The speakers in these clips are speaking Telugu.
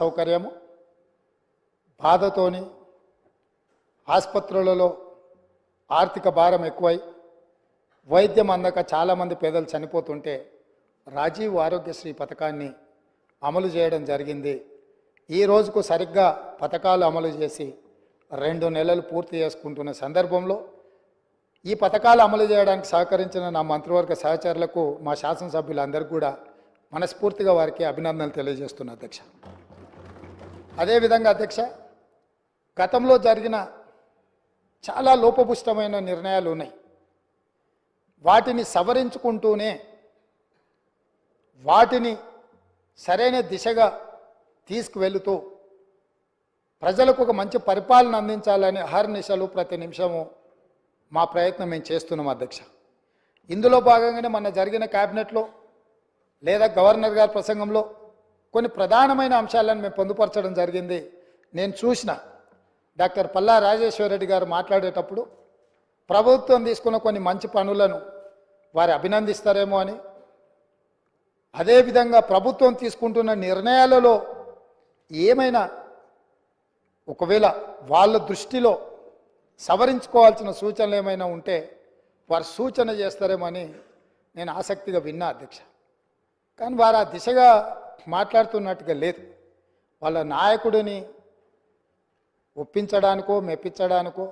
సౌకర్యము బాధతోని ఆసుపత్రులలో ఆర్థిక భారం ఎక్కువై వైద్యం అందక చాలామంది పేదలు చనిపోతుంటే రాజీవ్ ఆరోగ్యశ్రీ పథకాన్ని అమలు చేయడం జరిగింది. ఈ రోజుకు సరిగ్గా పథకాలు అమలు చేసి 2 నెలలు పూర్తి చేసుకుంటున్న సందర్భంలో ఈ పథకాలు అమలు చేయడానికి సహకరించిన నా మంత్రివర్గ సహచరులకు మా శాసనసభ్యులందరికీ కూడా మనస్ఫూర్తిగా వారికి అభినందనలు తెలియజేస్తున్నా అధ్యక్ష. అదేవిధంగా అధ్యక్ష, గతంలో జరిగిన చాలా లోపభూష్టమైన నిర్ణయాలు ఉన్నాయి. వాటిని సవరించుకుంటూనే వాటిని సరైన దిశగా తీసుకువెళుతూ ప్రజలకు ఒక మంచి పరిపాలన అందించాలని అహర్నిశలు ప్రతి నిమిషము మా ప్రయత్నం మేము చేస్తున్నాం అధ్యక్ష. ఇందులో భాగంగానే మొన్న జరిగిన క్యాబినెట్లో లేదా గవర్నర్ గారి ప్రసంగంలో కొన్ని ప్రధానమైన అంశాలను మేము పొందుపరచడం జరిగింది. నేను చూసిన డాక్టర్ పల్లా రాజేశ్వరరెడ్డి గారు మాట్లాడేటప్పుడు ప్రభుత్వం తీసుకున్న కొన్ని మంచి పనులను వారు అభినందిస్తారేమో అని, అదేవిధంగా ప్రభుత్వం తీసుకుంటున్న నిర్ణయాలలో ఏమైనా ఒకవేళ వాళ్ళ దృష్టిలో సవరించుకోవాల్సిన సూచనలు ఏమైనా ఉంటే వారు సూచన చేస్తారేమో అని నేను ఆసక్తిగా విన్నా అధ్యక్ష. కానీ వారు ఆ దిశగా మాట్లాడుతున్నట్టుగా లేదు. వాళ్ళ నాయకుడిని ఒప్పించడానికో మెప్పించడానికో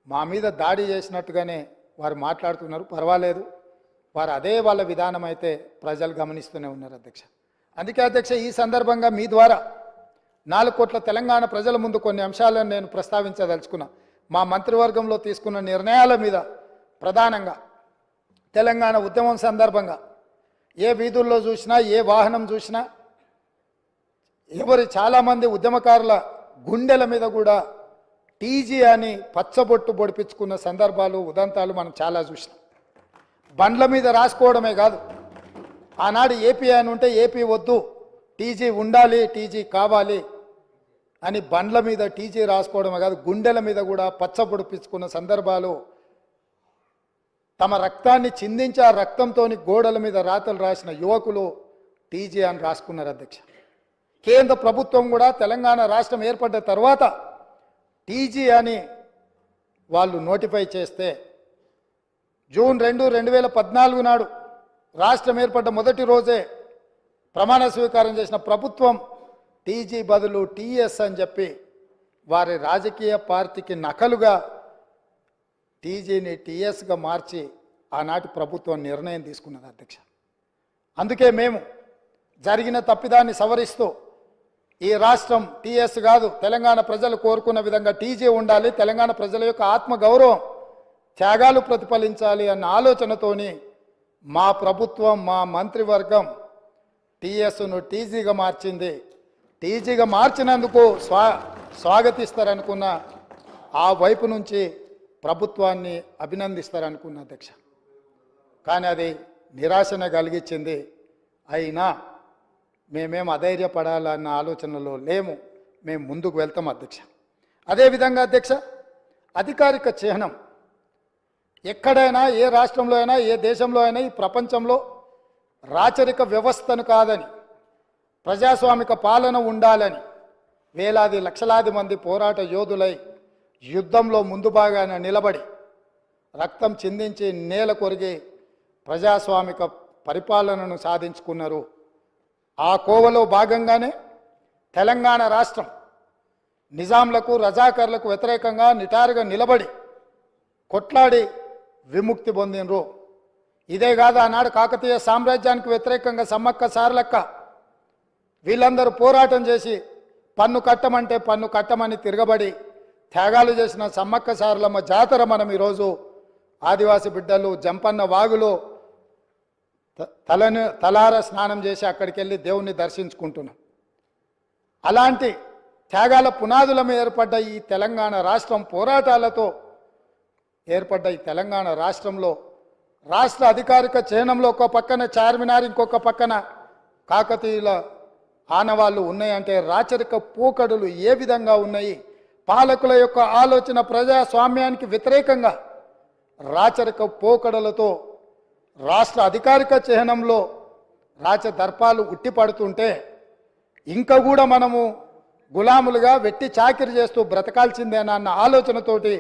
మా మీద దాడి చేసినట్టుగానే వారు మాట్లాడుతున్నారు. పర్వాలేదు, వారు అదే వాళ్ళ విధానం అయితే ప్రజలు గమనిస్తూనే ఉన్నారు అధ్యక్ష. అందుకే అధ్యక్ష, ఈ సందర్భంగా మీ ద్వారా 4 కోట్ల తెలంగాణ ప్రజల ముందు కొన్ని అంశాలను నేను ప్రస్తావించదలుచుకున్నా. మా మంత్రివర్గంలో తీసుకున్న నిర్ణయాల మీద ప్రధానంగా తెలంగాణ ఉద్యమం సందర్భంగా ఏ వీధుల్లో చూసినా, ఏ వాహనం చూసినా, చాలామంది ఉద్యమకారుల గుండెల మీద కూడా టీజీ అని పచ్చబొట్టు పొడిపించుకున్న సందర్భాలు, ఉదంతాలు మనం చాలా చూసినాం. బండ్ల మీద రాసుకోవడమే కాదు, ఆనాడు ఏపీ అని ఉంటే ఏపీ వద్దు, టీజీ ఉండాలి, టీజీ కావాలి అని బండ్ల మీద టీజీ రాసుకోవడమే కాదు, గుండెల మీద కూడా పచ్చబొడిపించుకున్న సందర్భాలు, తమ రక్తాన్ని చిందించి ఆ రక్తంతో గోడల మీద రాతలు రాసిన యువకులు టీజీ అని రాసుకున్నారు అధ్యక్ష. కేంద్ర ప్రభుత్వం కూడా తెలంగాణ రాష్ట్రం ఏర్పడ్డ తర్వాత టీజీ అని వాళ్ళు నోటిఫై చేస్తే జూన్ 2, 2014 నాడు రాష్ట్రం ఏర్పడ్డ మొదటి రోజే ప్రమాణ స్వీకారం చేసిన ప్రభుత్వం టీజీ బదులు టీఎస్ అని చెప్పి వారి రాజకీయ పార్టీకి నకలుగా టీజీని టీఎస్గా మార్చి ఆనాటి ప్రభుత్వం నిర్ణయం తీసుకున్నది అధ్యక్ష. అందుకే మేము జరిగిన తప్పిదాన్ని సవరిస్తూ ఈ రాష్ట్రం టీఎస్ కాదు, తెలంగాణ ప్రజలు కోరుకున్న విధంగా టీజీ ఉండాలి, తెలంగాణ ప్రజల యొక్క ఆత్మగౌరవం, త్యాగాలు ప్రతిఫలించాలి అన్న ఆలోచనతోని మా ప్రభుత్వం, మా మంత్రివర్గం టీఎస్ను టీజీగా మార్చింది. టీజీగా మార్చినందుకు స్వాగతిస్తారనుకున్న ఆ వైపు నుంచి ప్రభుత్వాన్ని అభినందిస్తారనుకున్న అధ్యక్ష. కానీ అది నిరాశన కలిగించింది. అయినా మేమేం అధైర్యపడాలన్న ఆలోచనలో లేము, మేము ముందుకు వెళ్తాం అధ్యక్ష. అదేవిధంగా అధ్యక్ష, అధికారిక చిహ్నం ఎక్కడైనా, ఏ రాష్ట్రంలో అయినా, ఏ దేశంలో అయినా, ఈ ప్రపంచంలో రాచరిక వ్యవస్థను కాదని, ప్రజాస్వామిక పాలన ఉండాలని వేలాది లక్షలాది మంది పోరాట యోధులై యుద్ధంలో ముందు భాగాన నిలబడి రక్తం చిందించి నేల కొరిగి ప్రజాస్వామిక పరిపాలనను సాధించుకున్నారు. ఆ కోవలో భాగంగానే తెలంగాణ రాష్ట్రం నిజాంలకు, రజాకర్లకు వ్యతిరేకంగా నిటారుగా నిలబడి కొట్లాడి విముక్తి పొందినరు. ఇదే కాదు, ఆనాడు కాకతీయ సామ్రాజ్యానికి వ్యతిరేకంగా సమ్మక్క సారలక్క వీళ్ళందరూ పోరాటం చేసి పన్ను కట్టమంటే పన్ను కట్టమని తిరగబడి త్యాగాలు చేసిన సమ్మక్క సారలమ్మ జాతర మనం ఈరోజు ఆదివాసి బిడ్డలు జంపన్న వాగులో తలార స్నానం చేసి అక్కడికి వెళ్ళి దేవుణ్ణి దర్శించుకుంటున్నాం. అలాంటి త్యాగాల పునాదుల మీద ఏర్పడ్డ ఈ తెలంగాణ రాష్ట్రం, పోరాటాలతో ఏర్పడ్డ ఈ తెలంగాణ రాష్ట్రంలో రాష్ట్ర అధికారిక చిహ్నంలో ఒక పక్కన చార్మినార్, ఇంకొక పక్కన కాకతీయుల ఆనవాళ్ళు ఉన్నాయంటే రాచరిక పోకడులు ఏ విధంగా ఉన్నాయి, పాలకుల యొక్క ఆలోచన ప్రజాస్వామ్యానికి వ్యతిరేకంగా రాచరిక పోకడలతో రాష్ట్ర అధికారిక చిహ్నంలో రాచదర్పాలు ఉట్టిపడుతుంటే ఇంకా కూడా మనము గులాములుగా వెట్టి చాకిరి చేస్తూ బ్రతకాల్సిందేనా అన్న ఆలోచనతోటి